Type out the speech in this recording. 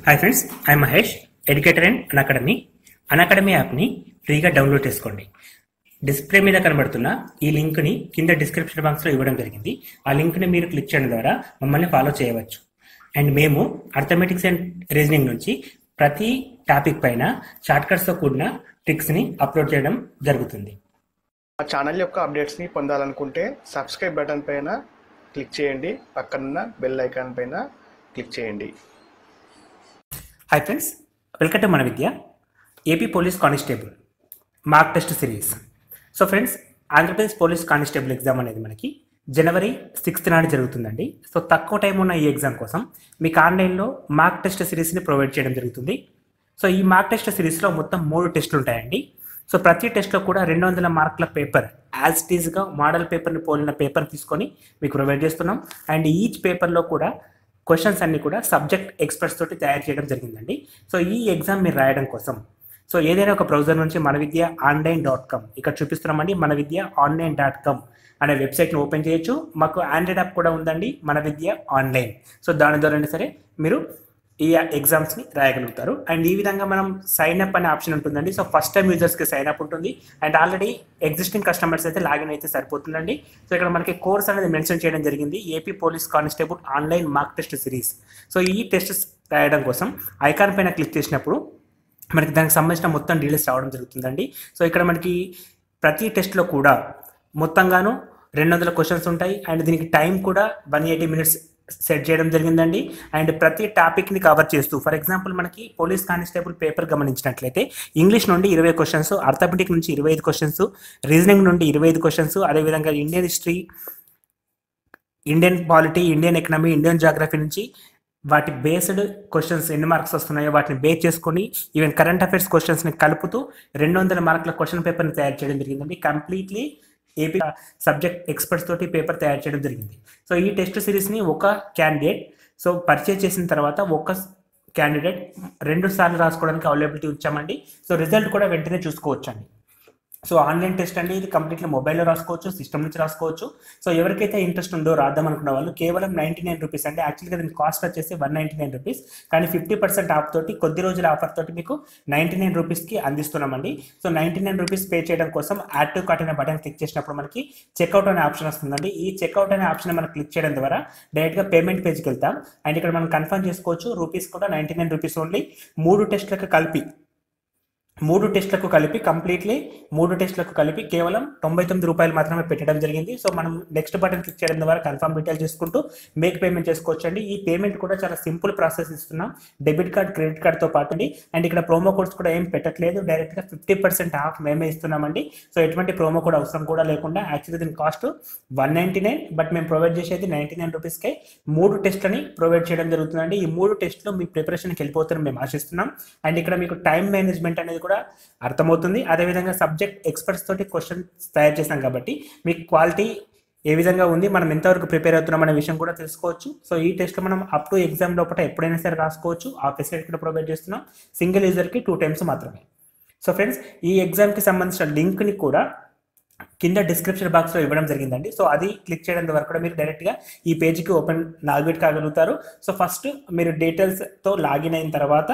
Hi friends, I Mahesh, educator and Unacademy. Unacademy యాప్ని ఫ్రీగా download చేసుకోండి. డిస్ప్లే మీద కనబడుతున్న ఈ లింక్ని కింద డిస్క్రిప్షన్ బాక్స్లో ఇవ్వడం జరిగింది. ఆ లింక్ని మీరు క్లిక్ చేయడం ద్వారా మమ్మల్ని ఫాలో చేయవచ్చు. అండ్ మేము అర్థమెటిక్స్ అండ్ రీజనింగ్ నుంచి ప్రతి టాపిక్ పైన షార్ట్కట్స్తో కూడిన ట్రిక్స్ని అప్లోడ్ చేయడం జరుగుతుంది. మా ఛానల్ యొక్క అప్డేట్స్ని పొందాలనుకుంటే సబ్స్క్రైబ్ బటన్ పైన క్లిక్ చేయండి, పక్కనున్న బెల్ ఐకాన్ పైన క్లిక్ చేయండి. హాయ్ ఫ్రెండ్స్, వెల్కమ్ టు మన విద్య AP police constable mark test series. So friends, Andhra Pradesh police constable exam అనేది మనకి జనవరి 6th నాడు జరుగుతుందండి. సో తక్కువ టైం ఉన్న ఈ ఎగ్జామ్ కోసం మీకు ఆన్లైన్లో మార్క్ టెస్ట్ సిరీస్ని ప్రొవైడ్ చేయడం జరుగుతుంది. సో ఈ మార్క్ టెస్ట్ సిరీస్లో మొత్తం 3 టెస్టులు ఉంటాయండి. సో ప్రతి టెస్ట్లో కూడా 200 మార్కుల పేపర్ యాజ్ ఇట్ ఈజ్గా మోడల్ పేపర్ని పోలిన పేపర్ తీసుకొని మీకు ప్రొవైడ్ చేస్తున్నాం. అండ్ ఈచ్ పేపర్లో కూడా క్వశ్చన్స్ అన్ని కూడా సబ్జెక్ట్ ఎక్స్పర్ట్స్ తోటి తయారు చేయడం జరిగిందండి. సో ఈ ఎగ్జామ్ మీరు రాయడం కోసం సో ఏదైనా ఒక బ్రౌజర్ నుంచి మనవిద్య.online.com ఇక్కడ చూపిస్తున్నామండి. మనవిద్య.online.com అనే వెబ్సైట్ని ఓపెన్ చేయొచ్చు. మాకు ఆండ్రాయిడ్ యాప్ కూడా ఉందండి, మన విద్య ఆన్లైన్. సో దాని ద్వారా సరే మీరు ఈ ఎగ్జామ్స్ని రాయగలుగుతారు. అండ్ ఈ విధంగా మనం సైన్ అప్ అనే ఆప్షన్ ఉంటుందండి. సో ఫస్ట్ టైం యూజర్స్కి సైన్ అప్ ఉంటుంది. అండ్ ఆల్రెడీ ఎగ్జిస్టింగ్ కస్టమర్స్ అయితే లాగిన్ అయితే సరిపోతుందండి. సో ఇక్కడ మనకి కోర్స్ అనేది మెన్షన్ చేయడం జరిగింది, AP police constable online mark test series. So ఈ టెస్ట్ రాయడం కోసం ఐకాన్ పైన క్లిక్ చేసినప్పుడు మనకి దానికి సంబంధించిన మొత్తం డీటెయిల్స్ రావడం జరుగుతుందండి. సో ఇక్కడ మనకి ప్రతి టెస్ట్లో కూడా మొత్తంగాను 200 క్వశ్చన్స్ ఉంటాయి. అండ్ దీనికి టైం కూడా 180 minutes సెట్ చేయడం జరిగిందండి. అండ్ ప్రతి టాపిక్ని కవర్ చేస్తూ, ఫర్ ఎగ్జాంపుల్ మనకి పోలీస్ కానిస్టేబుల్ పేపర్ గమనించినట్లయితే ఇంగ్లీష్ నుండి 20 క్వశ్చన్స్, అర్థమెటిక్ నుంచి 25 క్వశ్చన్స్, రీజనింగ్ నుండి 25 క్వశ్చన్స్, అదేవిధంగా Indian history, Indian polity, Indian economy, Indian geography నుంచి వాటి బేస్డ్ క్వశ్చన్స్ ఎన్ని మార్క్స్ వస్తున్నాయో వాటిని బేస్ చేసుకొని ఈవెన్ కరెంట్ అఫైర్స్ క్వశ్చన్స్ని కలుపుతూ 200 మార్కుల క్వశ్చన్ పేపర్ని తయారు చేయడం జరిగిందండి. కంప్లీట్లీ ఏపీ సబ్జెక్ట్ ఎక్స్పర్ట్స్ తోటి పేపర్ తయారు చేయడం జరిగింది. సో ఈ టెస్ట్ సిరీస్ని ఒక క్యాండిడేట్ సో పర్చేజ్ చేసిన తర్వాత ఒక క్యాండిడేట్ 2 సార్లు రాసుకోవడానికి అవైలబిలిటీ ఉంచామండి. సో రిజల్ట్ కూడా వెంటనే చూసుకోవచ్చండి. సో ఆన్లైన్ టెస్ట్ అండి, ఇది కంప్లీట్లీ మొబైల్లో రాసుకోవచ్చు, సిస్టమ్ నుంచి రాసుకోవచ్చు. సో ఎవరికైతే ఇంట్రెస్ట్ ఉందో రాద్దాం అనుకున్న వాళ్ళు కేవలం 99 రూపీస్ అండి. యాక్చువల్గా దీని కాస్ట్ వచ్చేసి 199 రూపీస్, కానీ 50% ఆఫ్ తోటి కొద్ది రోజుల ఆఫర్ తోటి మీకు 99 రూపీస్కి అందిస్తున్నామండి. సో 99 రూపీస్ పే చేయడం కోసం యాడ్ టు కార్ట్ అనే బటన్ క్లిక్ చేసినప్పుడు మనకి చెక్అవుట్ అనే ఆప్షన్ వస్తుందండి. ఈ చెక్అవుట్ అనే ఆప్షన్ మనం క్లిక్ చేయడం ద్వారా డైరెక్ట్గా పేమెంట్ పేజ్కి వెళ్తాం. అండ్ ఇక్కడ మనం కన్ఫర్మ్ చేసుకోవచ్చు. రూపీస్ కూడా 99 రూపీస్ ఓన్లీ. 3 టెస్ట్లకు కలిపి కంప్లీట్లీ 3 టెస్ట్లకు కలిపి కేవలం 99 రూపాయలు మాత్రమే పెట్టడం జరిగింది. సో మనం నెక్స్ట్ బటన్ క్లిక్ చేయడం ద్వారా కన్ఫర్మ్ డీటెయిల్ చేసుకుంటూ మేక్ పేమెంట్ చేసుకోవచ్చు అండి. ఈ పేమెంట్ కూడా చాలా సింపుల్ ప్రాసెస్ ఇస్తున్నాం, డెబిట్ కార్డ్, క్రెడిట్ కార్డ్తో పాటు అండి. అండ్ ఇక్కడ ప్రోమో కోడ్స్ కూడా ఏం పెట్టట్లేదు, డైరెక్ట్గా 50% ఆఫ్ మేమే ఇస్తున్నామండి. సో ఎటువంటి ప్రోమో కోడ్ అవసరం కూడా లేకుండా యాక్చువల్లీ దీని కాస్ట్ 199, బట్ మేము ప్రొవైడ్ చేసేది 99 రూపీస్కే 3 టెస్ట్లని ప్రొవైడ్ చేయడం జరుగుతుందండి. ఈ 3 టెస్ట్లు మీ ప్రిపరేషన్కి వెళ్ళిపోతారని మేము ఆశిస్తున్నాం. అండ్ ఇక్కడ మీకు టైం మేనేజ్మెంట్ అనేది కూడా అర్థమవుతుంది. అదేవిధంగా సబ్జెక్ట్ ఎక్స్పర్ట్స్ తోటి క్వశ్చన్స్ తయారు చేసాం కాబట్టి మీకు క్వాలిటీ ఏ విధంగా ఉంది, మనం ఎంతవరకు ప్రిపేర్ అవుతున్నాం అనే విషయం కూడా తెలుసుకోవచ్చు. సో ఈ టెస్ట్లో మనం అప్ టు ఎగ్జామ్ లోపల ఎప్పుడైనా సరే రాసుకోవచ్చు. ఆ ఫెసిలిటీ కూడా ప్రొవైడ్ చేస్తున్నాం. సింగిల్ యూజర్కి 2 times మాత్రమే. సో ఫ్రెండ్స్, ఈ ఎగ్జామ్కి సంబంధించిన లింక్ని కూడా కింద డిస్క్రిప్షన్ బాక్స్లో ఇవ్వడం జరిగిందండి. సో అది క్లిక్ చేయడం ద్వారా కూడా మీరు డైరెక్ట్గా ఈ పేజ్కి నావిగేట్ కాగలుగుతారు. సో ఫస్ట్ మీరు డీటెయిల్స్తో లాగిన్ అయిన తర్వాత